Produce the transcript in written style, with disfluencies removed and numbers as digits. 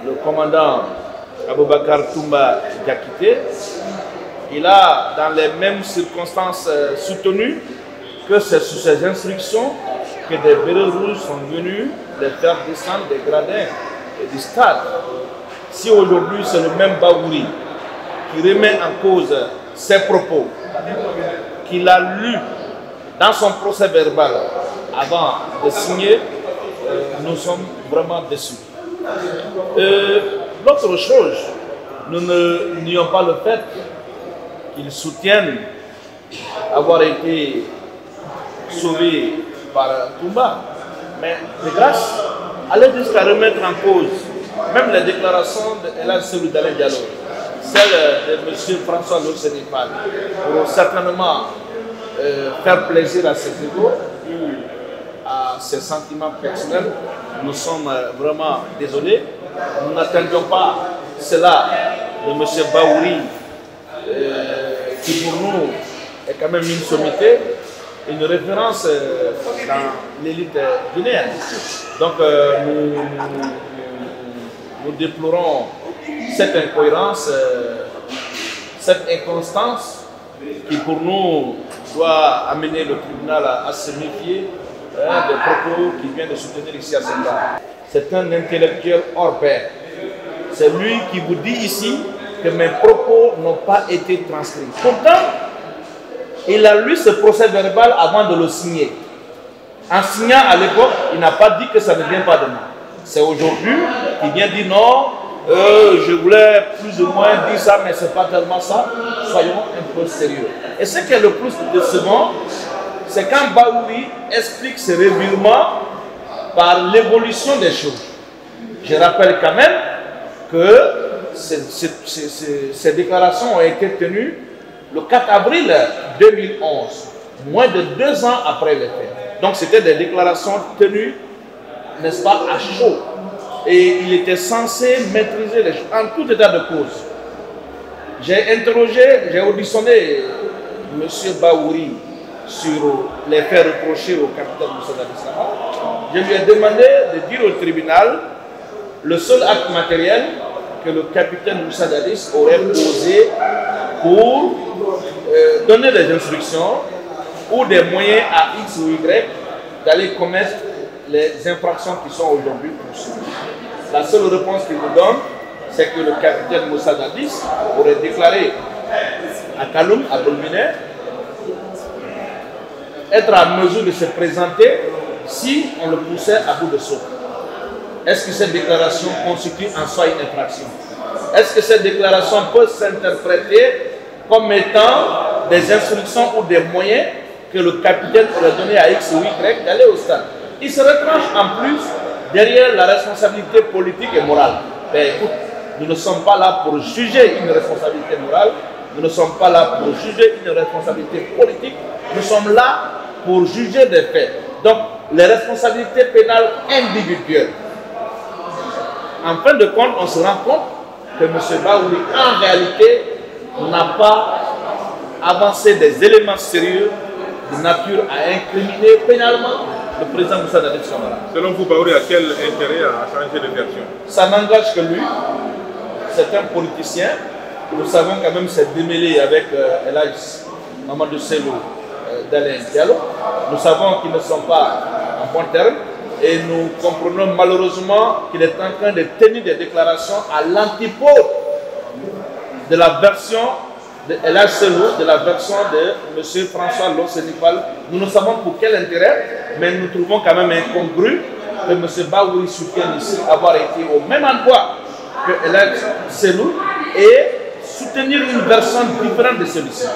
le commandant Aboubakar Toumba Diakité, il a, dans les mêmes circonstances, soutenu que c'est sous ses instructions que des bérets rouges sont venus les faire descendre des gradins et du stade. Si aujourd'hui c'est le même Baouri qui remet en cause ses propos, qu'il a lu dans son procès verbal avant de signer, nous sommes vraiment déçus. L'autre chose, nous ne nions pas le fait qu'ils soutiennent avoir été sauvés par Toumba, mais de grâce, aller jusqu'à remettre en cause même les déclarations de El Hadj Cellou Dalein Diallo, celle de M. François Lo Sénégal, pour certainement faire plaisir à ses égos ou à ses sentiments personnels. Nous sommes vraiment désolés. Nous n'attendions pas cela de M. Baouri, qui pour nous est quand même une sommité, une référence dans l'élite guinéenne. Donc nous déplorons cette incohérence, cette inconstance qui pour nous doit amener le tribunal à se méfier des propos qu'il vient de soutenir ici à Senda. C'est un intellectuel hors pair. C'est lui qui vous dit ici que mes propos n'ont pas été transcrits. Pourtant, il a lu ce procès verbal avant de le signer. En signant à l'époque, il n'a pas dit que ça ne vient pas de moi. C'est aujourd'hui qu'il vient dire non, je voulais plus ou moins dire ça, mais ce n'est pas tellement ça. Soyons un peu sérieux. Et ce qui est le plus décevant, c'est quand Baouri explique ce revirement par l'évolution des choses. Je rappelle quand même que ces déclarations ont été tenues le 4 avril 2011, moins de 2 ans après les faits. Donc c'était des déclarations tenues, n'est-ce pas, à chaud. Et il était censé maîtriser les choses en tout état de cause. J'ai interrogé, j'ai auditionné M. Baouri sur les faits reprochés au capitaine Moussa Dadis. Je lui ai demandé de dire au tribunal le seul acte matériel que le capitaine Moussa Dadis aurait posé pour donner des instructions ou des moyens à X ou Y d'aller commettre les infractions qui sont aujourd'hui poursuivies. La seule réponse qu'il nous donne, c'est que le capitaine Moussa Dadis aurait déclaré à Kaloum, à Bolminé, être à mesure de se présenter si on le poussait à bout de souffle. Est-ce que cette déclaration constitue en soi une infraction? Est-ce que cette déclaration peut s'interpréter comme étant des instructions ou des moyens que le capitaine aurait donné à X ou Y d'aller au stade? Il se retranche en plus derrière la responsabilité politique et morale. Mais écoute, nous ne sommes pas là pour juger une responsabilité morale, nous ne sommes pas là pour juger une responsabilité politique, nous sommes là pour juger des faits. Donc, les responsabilités pénales individuelles. En fin de compte, on se rend compte que M. Baouri, en réalité, n'a pas avancé des éléments sérieux de nature à incriminer pénalement le président Moussa Dadis Camara. Selon vous, Baouri a quel intérêt à changer de version? Ça n'engage que lui. C'est un politicien. Nous savons quand même s'est démêlé avec El Hadj Mamadou Cellou Dalein Diallo. Nous savons qu'ils ne sont pas en bon terme. Et nous comprenons malheureusement qu'il est en train de tenir des déclarations à l'antipode de la version de El Hadj Cellou, de la version de M. François Lo Sénégal. Nous ne savons pour quel intérêt, mais nous trouvons quand même incongru que M. Baouri soutienne ici avoir été au même endroit que El Hadj Cellou et soutenir une version différente de celui-ci.